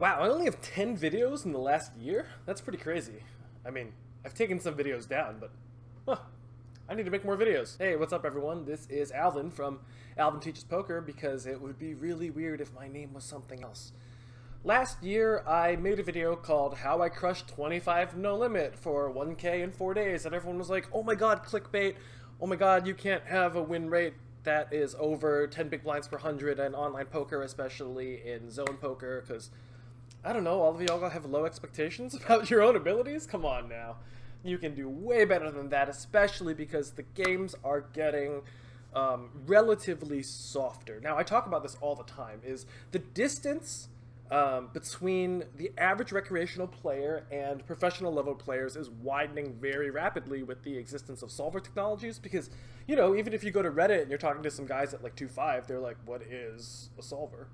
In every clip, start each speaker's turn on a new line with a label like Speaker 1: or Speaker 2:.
Speaker 1: Wow, I only have 10 videos in the last year? That's pretty crazy. I mean, I've taken some videos down, but huh, I need to make more videos. Hey, what's up everyone? This is Alvin from Alvin Teaches Poker because it would be really weird if my name was something else. Last year, I made a video called How I Crushed 25 No Limit for 1K in 4 days, and everyone was like, oh my god, clickbait. Oh my god, you can't have a win rate that is over 10 big blinds per 100 in online poker, especially in zone poker, because I don't know, all of y'all have low expectations about your own abilities? Come on now. You can do way better than that, especially because the games are getting relatively softer. Now, I talk about this all the time, is the distance between the average recreational player and professional level players is widening very rapidly with the existence of solver technologies because, you know, even if you go to Reddit and you're talking to some guys at like 2.5, they're like, what is a solver?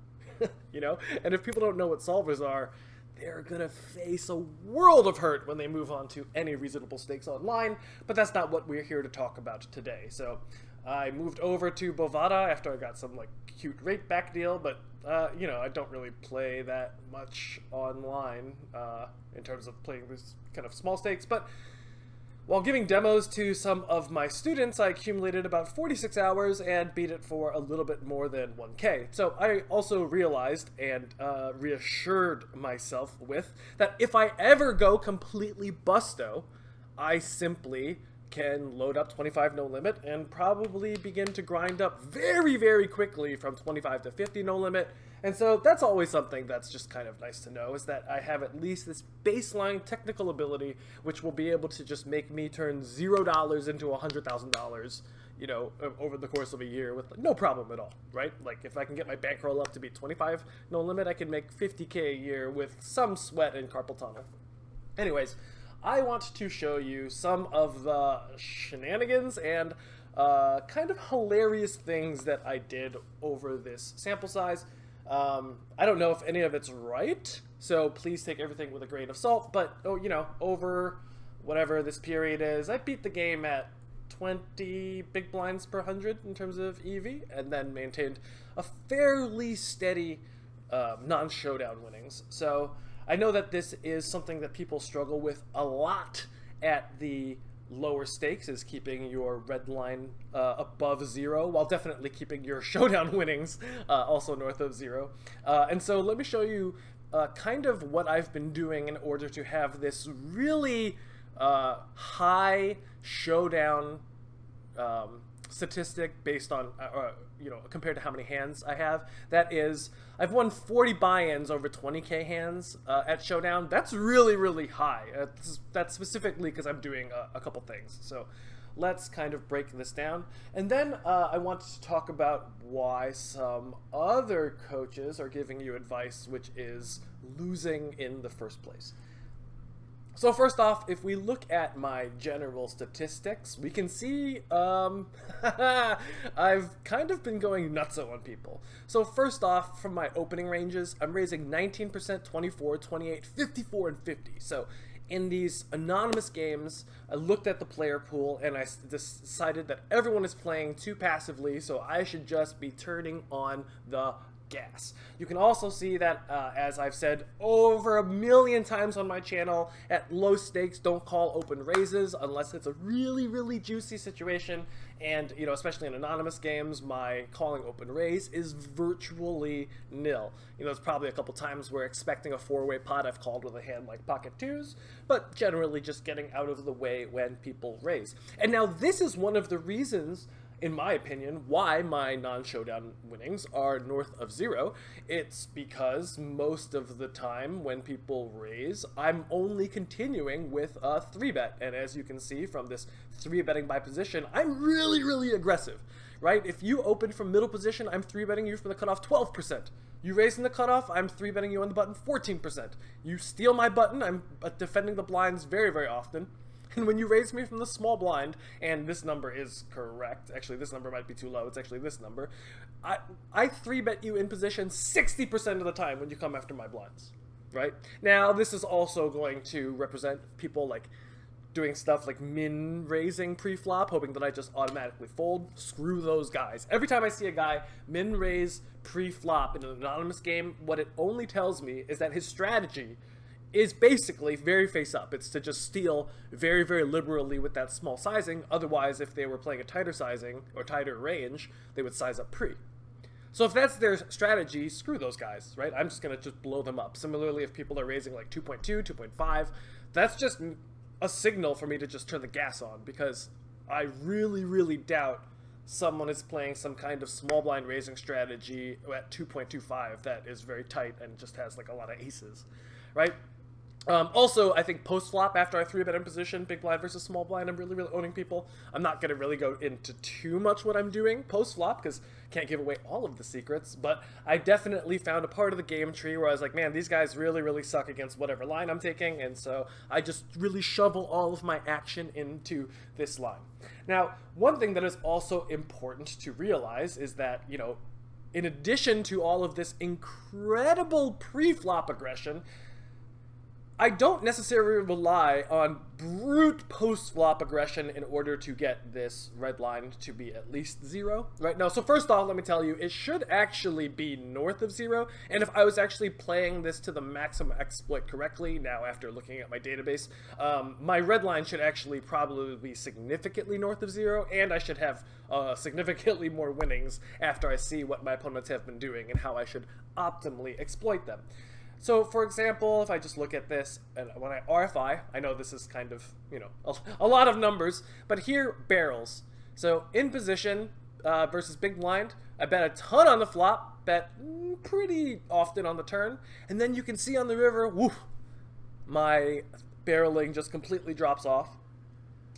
Speaker 1: You know? And if people don't know what solvers are, they're gonna face a world of hurt when they move on to any reasonable stakes online, but that's not what we're here to talk about today. So I moved over to Bovada after I got some like cute rate back deal, but you know, I don't really play that much online in terms of playing these kind of small stakes, but while giving demos to some of my students, I accumulated about 46 hours and beat it for a little bit more than 1K. So I also realized and reassured myself with that if I ever go completely busto, I simply can load up 25 no limit and probably begin to grind up very, very quickly from 25 to 50 no limit. And so that's always something that's just kind of nice to know, is that I have at least this baseline technical ability which will be able to just make me turn $0 into $100,000, you know, over the course of a year with like, no problem at all, right? Like if I can get my bankroll up to be 25 no limit, I can make 50K a year with some sweat and carpal tunnel. Anyways, I want to show you some of the shenanigans and kind of hilarious things that I did over this sample size. I don't know if any of it's right, so please take everything with a grain of salt, but, oh, you know, over whatever this period is, I beat the game at 20 big blinds per 100 in terms of EV, and then maintained a fairly steady non-showdown winnings. So I know that this is something that people struggle with a lot at the lower stakes, is keeping your red line above 0 while definitely keeping your showdown winnings also north of 0. And so let me show you kind of what I've been doing in order to have this really high showdown statistic based on, you know, compared to how many hands I have. That is, I've won 40 buy-ins over 20k hands at Showdown. That's really, really high. That's specifically because I'm doing a couple things. So let's kind of break this down. And then I want to talk about why some other coaches are giving you advice which is losing in the first place. So first off, if we look at my general statistics, we can see I've kind of been going nutso on people. So first off, from my opening ranges, I'm raising 19%, 24, 28, 54, and 50. So in these anonymous games, I looked at the player pool and I decided that everyone is playing too passively, so I should just be turning on the gas. You can also see that, as I've said over 1,000,000 times on my channel, at low stakes, don't call open raises unless it's a really, really juicy situation. And, you know, especially in anonymous games, my calling open raise is virtually nil. You know, there's probably a couple times where expecting a 4-way pot I've called with a hand like pocket twos, but generally just getting out of the way when people raise. And now this is one of the reasons, in my opinion, why my non-showdown winnings are north of 0. It's because most of the time when people raise, I'm only continuing with a 3-bet. And as you can see from this 3-betting by position, I'm really, really aggressive, right? If you open from middle position, I'm 3-betting you from the cutoff 12%. You raise in the cutoff, I'm 3-betting you on the button 14%. You steal my button, I'm defending the blinds very, very often. And when you raise me from the small blind, and this number is correct, actually this number might be too low, it's actually this number, I 3-bet you in position 60% of the time when you come after my blinds, right? Now, this is also going to represent people like doing stuff like min raising pre-flop, hoping that I just automatically fold. Screw those guys. Every time I see a guy min raise pre-flop in an anonymous game, what it only tells me is that his strategy is basically very face up. It's to just steal very, very liberally with that small sizing. Otherwise, if they were playing a tighter sizing or tighter range, they would size up pre. So if that's their strategy, screw those guys, right? I'm just going to just blow them up. Similarly, if people are raising like 2.2, 2.5, that's just a signal for me to just turn the gas on, because I really, really doubt someone is playing some kind of small blind raising strategy at 2.25 that is very tight and just has like a lot of aces, right? Also, I think post-flop, after I 3-bet in position, big blind versus small blind, I'm really, really owning people. I'm not going to really go into too much what I'm doing post-flop, because can't give away all of the secrets, but I definitely found a part of the game tree where I was like, man, these guys really, really suck against whatever line I'm taking, and so I just really shovel all of my action into this line. Now, one thing that is also important to realize is that, you know, in addition to all of this incredible pre-flop aggression, I don't necessarily rely on brute post-flop aggression in order to get this red line to be at least 0, right? Now, so first off, let me tell you, it should actually be north of 0, and if I was actually playing this to the maximum exploit correctly, now after looking at my database, my red line should actually probably be significantly north of 0, and I should have significantly more winnings after I see what my opponents have been doing and how I should optimally exploit them. So, for example, if I just look at this, and when I RFI, I know this is kind of, you know, a lot of numbers, but here, barrels. So, in position versus big blind, I bet a ton on the flop, bet pretty often on the turn, and then you can see on the river, woof, my barreling just completely drops off.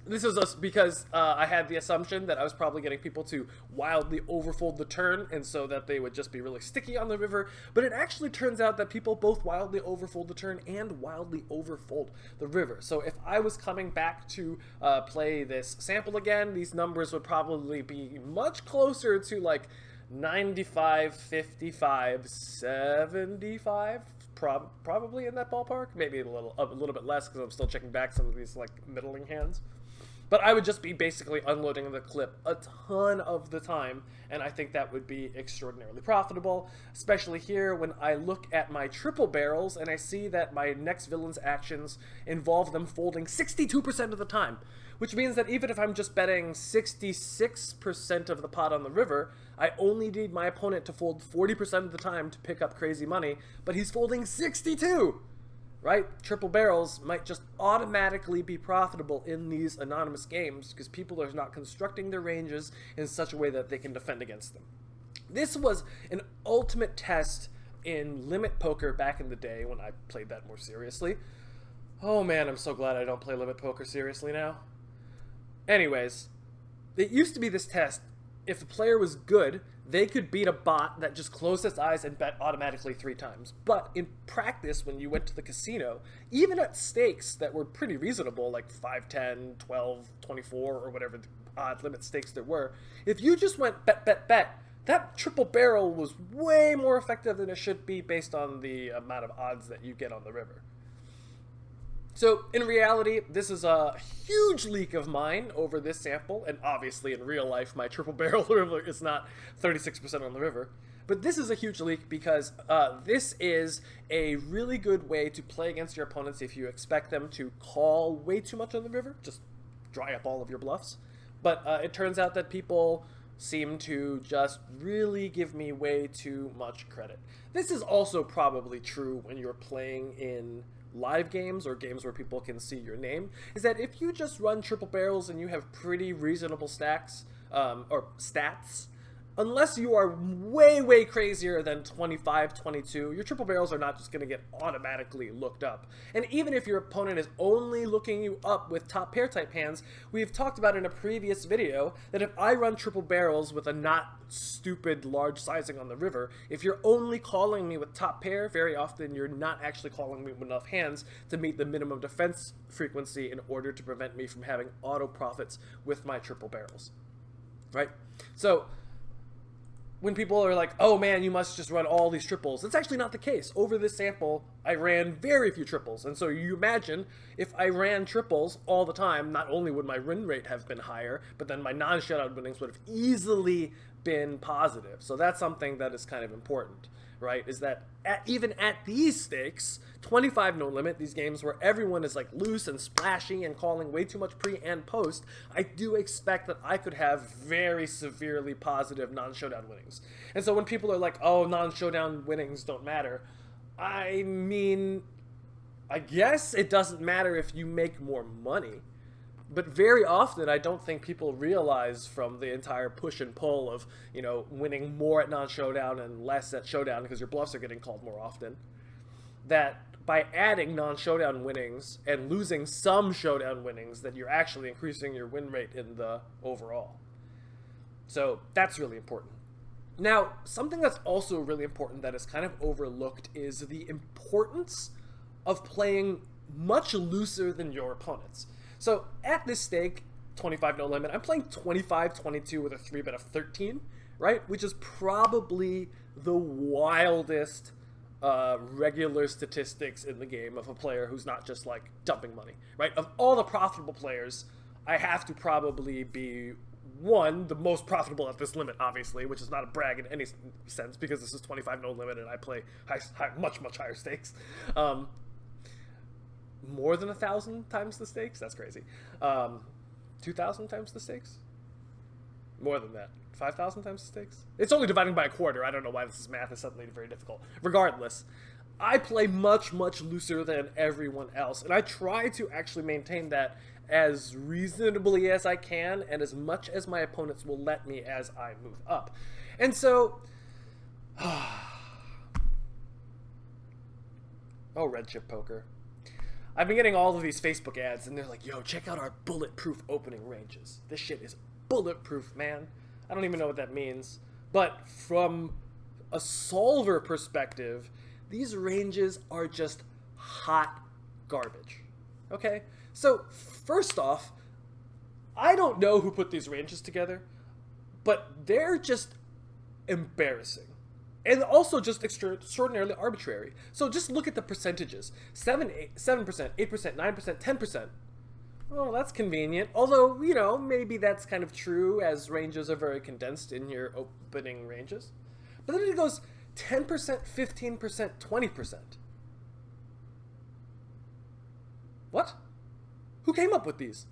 Speaker 1: This is us because I had the assumption that I was probably getting people to wildly overfold the turn, and so that they would just be really sticky on the river. But it actually turns out that people both wildly overfold the turn and wildly overfold the river. So if I was coming back to play this sample again, these numbers would probably be much closer to like 95, 55, 75. Probably in that ballpark. Maybe a little bit less because I'm still checking back some of these like middling hands. But I would just be basically unloading the clip a ton of the time, and I think that would be extraordinarily profitable, especially here when I look at my triple barrels and I see that my next villain's actions involve them folding 62% of the time, which means that even if I'm just betting 66% of the pot on the river, I only need my opponent to fold 40% of the time to pick up crazy money, but he's folding 62! Right? Triple barrels might just automatically be profitable in these anonymous games because people are not constructing their ranges in such a way that they can defend against them. This was an ultimate test in limit poker back in the day when I played that more seriously. Oh man, I'm so glad I don't play limit poker seriously now. Anyways, it used to be this test. If the player was good, they could beat a bot that just closed its eyes and bet automatically 3 times. But in practice, when you went to the casino, even at stakes that were pretty reasonable, like 5, 10, 12, 24, or whatever the odd limit stakes there were, if you just went bet, bet, bet, that triple barrel was way more effective than it should be based on the amount of odds that you get on the river. So, in reality, this is a huge leak of mine over this sample, and obviously in real life my triple barrel river is not 36% on the river. But this is a huge leak because this is a really good way to play against your opponents if you expect them to call way too much on the river, just dry up all of your bluffs. But it turns out that people seem to just really give me way too much credit. This is also probably true when you're playing in live games or games where people can see your name, is that if you just run triple barrels and you have pretty reasonable stacks or stats, unless you are way, way crazier than 25, 22, your triple barrels are not just going to get automatically looked up. And even if your opponent is only looking you up with top pair type hands, we've talked about in a previous video that if I run triple barrels with a not stupid large sizing on the river, if you're only calling me with top pair, very often you're not actually calling me with enough hands to meet the minimum defense frequency in order to prevent me from having auto profits with my triple barrels, right? So when people are like, oh man, you must just run all these triples, that's actually not the case. Over this sample, I ran very few triples. And so you imagine if I ran triples all the time, not only would my win rate have been higher, but then my non-showdown winnings would have easily been positive. So that's something that is kind of important, right? Is that even at these stakes, 25 no limit, these games where everyone is like loose and splashy and calling way too much pre and post, I do expect that I could have very severely positive non-showdown winnings. And so when people are like, oh, non-showdown winnings don't matter, I mean, I guess it doesn't matter if you make more money. But very often, I don't think people realize from the entire push and pull of, you know, winning more at non-showdown and less at showdown because your bluffs are getting called more often, that by adding non-showdown winnings and losing some showdown winnings, that you're actually increasing your win rate in the overall. So that's really important. Now, something that's also really important that is kind of overlooked is the importance of playing much looser than your opponents. So at this stake, 25 no limit, I'm playing 25-22 with a 3-bet of 13, right? Which is probably the wildest regular statistics in the game of a player who's not just like dumping money, right? Of all the profitable players, I have to probably be one, the most profitable at this limit, obviously, which is not a brag in any sense because this is 25 no limit and I play much higher stakes. More than 1,000 times the stakes? That's crazy. 2,000 times the stakes? More than that. 5,000 times the stakes? It's only dividing by a quarter. I don't know why this math is suddenly very difficult. Regardless, I play much looser than everyone else, and I try to actually maintain that as reasonably as I can and as much as my opponents will let me as I move up. And so... oh, red chip poker. I've been getting all of these Facebook ads, and they're like, yo, check out our Bulletproof Opening Ranges. This shit is bulletproof, man. I don't even know what that means. But from a solver perspective, these ranges are just hot garbage. Okay? So, first off, I don't know who put these ranges together, but they're just embarrassing. And also just extraordinarily arbitrary. So just look at the percentages. 7%, 8%, 9%, 10%. Well, that's convenient. Although, you know, maybe that's kind of true as ranges are very condensed in your opening ranges. But then it goes 10%, 15%, 20%. What? Who came up with these?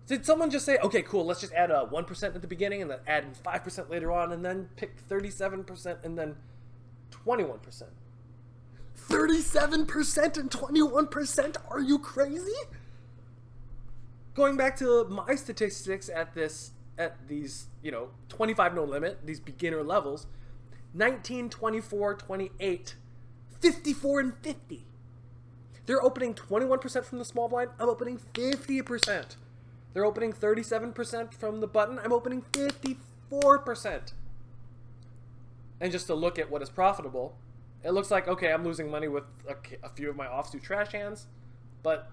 Speaker 1: Did someone just say, okay, cool, let's just add a 1% at the beginning and then add 5% later on and then pick 37% and then 21%? 37% and 21%? Are you crazy? Going back to my statistics at these, you know, 25 no limit, these beginner levels, 19, 24, 28, 54, and 50. They're opening 21% from the small blind. I'm opening 50%. They're opening 37% from the button. I'm opening 54%. And just to look at what is profitable, it looks like, okay, I'm losing money with a few of my offsuit trash hands, but,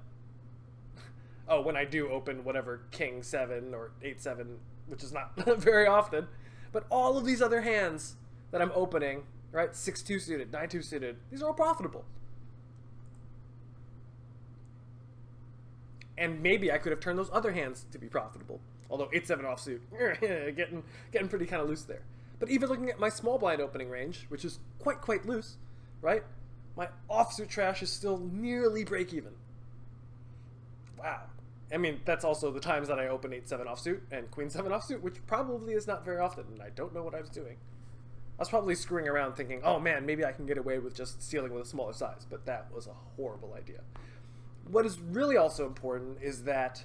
Speaker 1: oh, when I do open whatever King 7 or 8-7, which is not very often, but all of these other hands that I'm opening, right, 6-2 suited, 9-2 suited, these are all profitable. And maybe I could have turned those other hands to be profitable. Although 8-7 offsuit, getting pretty kind of loose there. But even looking at my small blind opening range, which is quite loose, right? My offsuit trash is still nearly break even. Wow. I mean, that's also the times that I open 8-7 offsuit and Queen 7 offsuit, which probably is not very often, and I don't know what I was doing. I was probably screwing around thinking, oh man, maybe I can get away with just stealing with a smaller size, but that was a horrible idea. What is really also important is that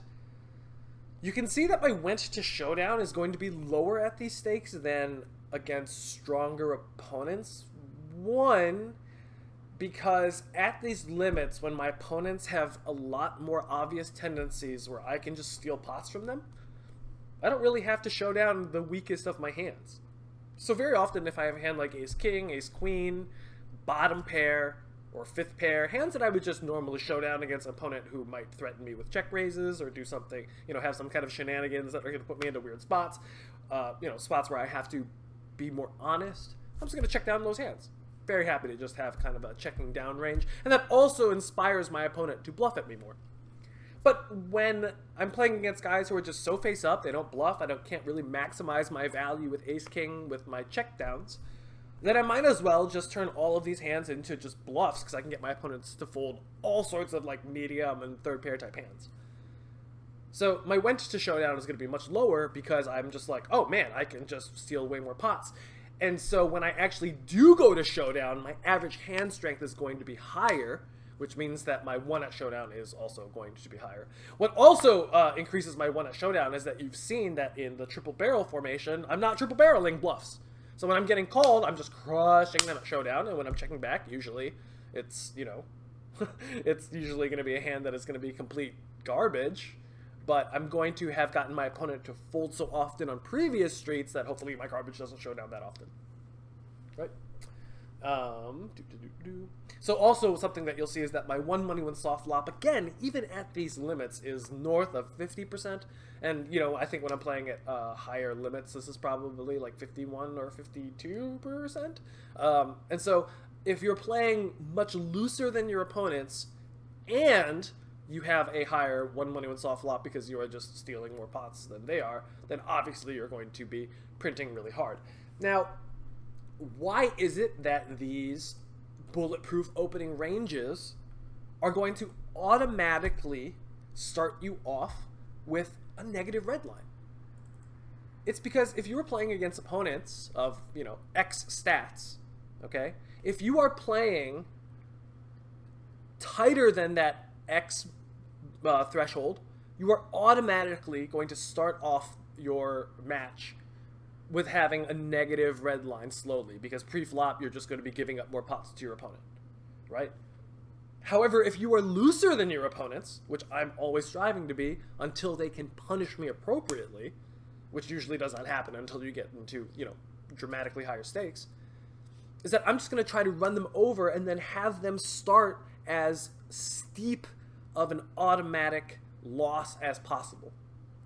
Speaker 1: you can see that my went to showdown is going to be lower at these stakes than against stronger opponents. One, because at these limits, when my opponents have a lot more obvious tendencies where I can just steal pots from them, I don't really have to show down the weakest of my hands. So very often if I have a hand like ace-king, ace-queen, bottom pair, or fifth pair, hands that I would just normally show down against an opponent who might threaten me with check raises or do something, you know, have some kind of shenanigans that are going to put me into weird spots, you know, spots where I have to be more honest, I'm just going to check down those hands. Very happy to just have kind of a checking down range, and that also inspires my opponent to bluff at me more. But when I'm playing against guys who are just so face up, they don't bluff, can't really maximize my value with ace-king with my check downs, then I might as well just turn all of these hands into just bluffs, because I can get my opponents to fold all sorts of like medium and third pair type hands. So my went to showdown is going to be much lower because I'm just like, oh man, I can just steal way more pots. And so when I actually do go to showdown, my average hand strength is going to be higher, which means that my one at showdown is also going to be higher. What also increases my one at showdown is that you've seen that in the triple barrel formation, I'm not triple barreling bluffs. So when I'm getting called, I'm just crushing them at showdown, and when I'm checking back, usually it's, you know, it's usually going to be a hand that is going to be complete garbage, but I'm going to have gotten my opponent to fold so often on previous streets that hopefully my garbage doesn't show down that often. Right? So also something that you'll see is that my one money when soft flop, again, even at these limits, is north of 50%. And, you know, I think when I'm playing at higher limits, this is probably like 51 or 52%. And so if you're playing much looser than your opponents and you have a higher one money when soft flop because you are just stealing more pots than they are, then obviously you're going to be printing really hard. Now, why is it that these bulletproof opening ranges are going to automatically start you off with a negative red line? It's because if you were playing against opponents of, you know, X stats, okay, if you are playing tighter than that X threshold, you are automatically going to start off your match with having a negative red line slowly, because pre-flop you're just going to be giving up more pots to your opponent, right? However, if you are looser than your opponents, which I'm always striving to be until they can punish me appropriately, which usually does not happen until you get into, you know, dramatically higher stakes, is that I'm just going to try to run them over and then have them start as steep of an automatic loss as possible.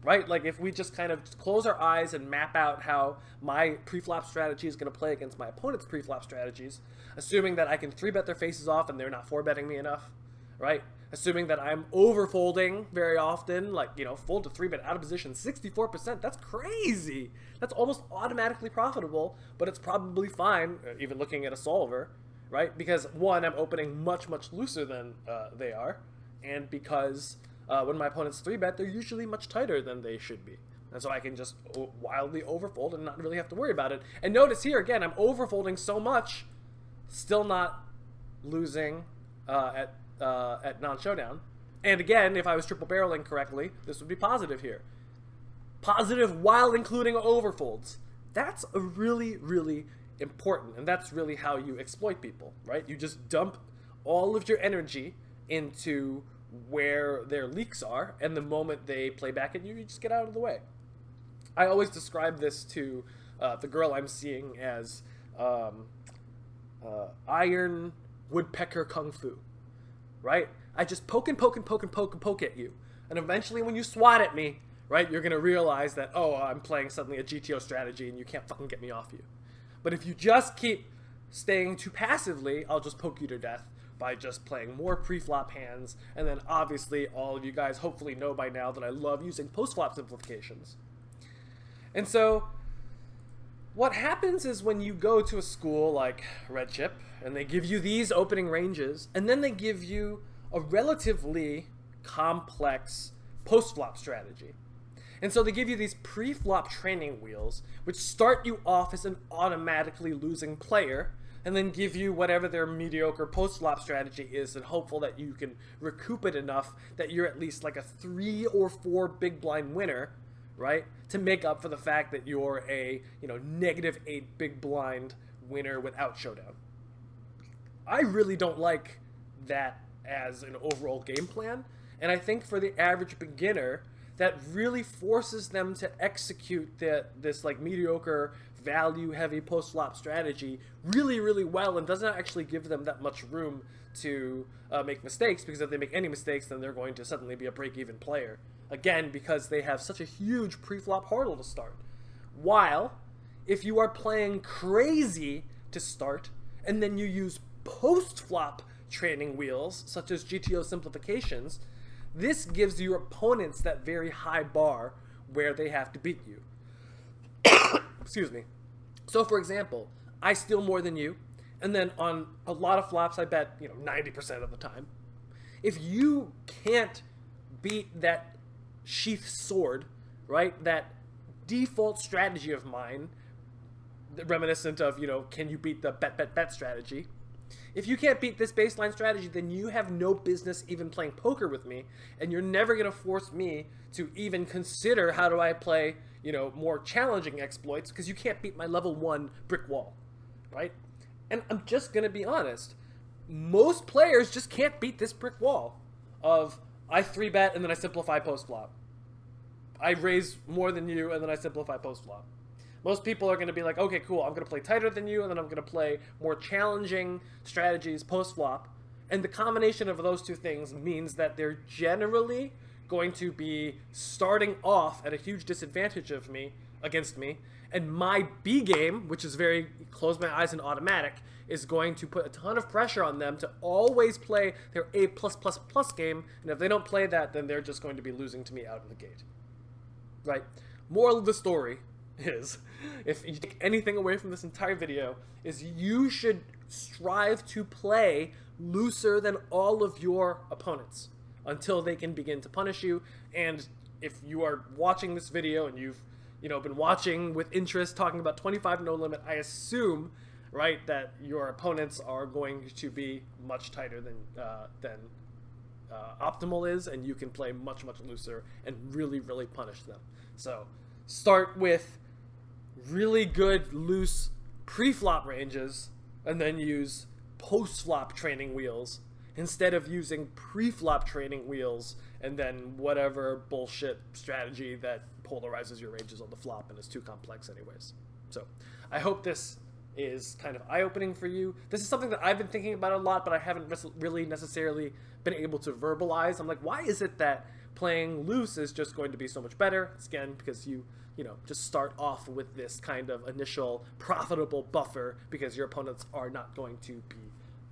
Speaker 1: Right? Like if we just kind of close our eyes and map out how my pre-flop strategy is going to play against my opponent's pre-flop strategies, assuming that I can 3-bet their faces off and they're not 4-betting me enough, right? Assuming that I'm over-folding very often, like, you know, fold to 3-bet out of position, 64%, that's crazy! That's almost automatically profitable, but it's probably fine, even looking at a solver, right? Because, one, I'm opening much, much looser than they are, and because when my opponents 3-bet, they're usually much tighter than they should be. And so I can just wildly overfold and not really have to worry about it. And notice here, again, I'm overfolding so much, still not losing at non-showdown. And again, if I was triple barreling correctly, this would be positive here. Positive while including overfolds. That's a really, really important, and that's really how you exploit people, right? You just dump all of your energy into where their leaks are, and the moment they play back at you, you just get out of the way. I always describe this to the girl I'm seeing as iron woodpecker kung fu, right? I just poke and poke and poke and poke and poke at you, and eventually when you swat at me, right, you're gonna realize that, oh, I'm playing suddenly a GTO strategy and you can't fucking get me off you. But if you just keep staying too passively, I'll just poke you to death by just playing more pre-flop hands, and then obviously all of you guys hopefully know by now that I love using post-flop simplifications. And so what happens is when you go to a school like Red Chip, and they give you these opening ranges, and then they give you a relatively complex post-flop strategy. And so they give you these pre-flop training wheels, which start you off as an automatically losing player, and then give you whatever their mediocre post-flop strategy is, and hopeful that you can recoup it enough that you're at least like a 3 or 4 big blind winner, right? To make up for the fact that you're a, you know, -8 big blind winner without showdown. I really don't like that as an overall game plan, and I think for the average beginner, that really forces them to execute this like mediocre value-heavy post-flop strategy really, really well, and doesn't actually give them that much room to make mistakes, because if they make any mistakes, then they're going to suddenly be a break-even player. Again, because they have such a huge pre-flop hurdle to start. While, if you are playing crazy to start, and then you use post-flop training wheels, such as GTO simplifications, this gives your opponents that very high bar where they have to beat you. Excuse me. So, for example, I steal more than you, and then on a lot of flops, I bet, 90% of the time. If you can't beat that sheath sword, right, that default strategy of mine, reminiscent of, can you beat the bet strategy? If you can't beat this baseline strategy, then you have no business even playing poker with me, and you're never going to force me to even consider how do I play, more challenging exploits, because you can't beat my level 1 brick wall, right? And I'm just going to be honest, most players just can't beat this brick wall of I 3-bet and then I simplify post-flop. I raise more than you and then I simplify post-flop. Most people are going to be like, okay, cool, I'm going to play tighter than you, and then I'm going to play more challenging strategies post-flop. And the combination of those two things means that they're generally going to be starting off at a huge disadvantage against me. And my B game, which is very close my eyes and automatic, is going to put a ton of pressure on them to always play their A+++ game. And if they don't play that, then they're just going to be losing to me out of the gate. Right? Moral of the story is, if you take anything away from this entire video, is you should strive to play looser than all of your opponents until they can begin to punish you. And if you are watching this video and you've been watching with interest talking about 25 no limit, I assume, right, that your opponents are going to be much tighter than optimal is, and you can play much looser and really punish them. So start with really good loose pre-flop ranges, and then use post-flop training wheels instead of using pre-flop training wheels and then whatever bullshit strategy that polarizes your ranges on the flop and is too complex anyways. So I hope this is kind of eye-opening for you. This is something that I've been thinking about a lot, but I haven't really necessarily been able to verbalize. I'm like, why is it that playing loose is just going to be so much better? It's, again, because you just start off with this kind of initial profitable buffer because your opponents are not going to be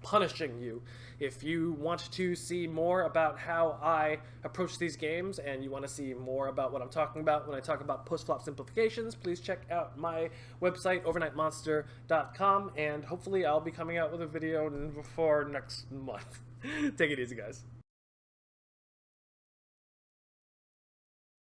Speaker 1: punishing you. If you want to see more about how I approach these games, and you want to see more about what I'm talking about when I talk about post-flop simplifications, please check out my website, overnightmonster.com, and hopefully I'll be coming out with a video before next month. Take it easy, guys.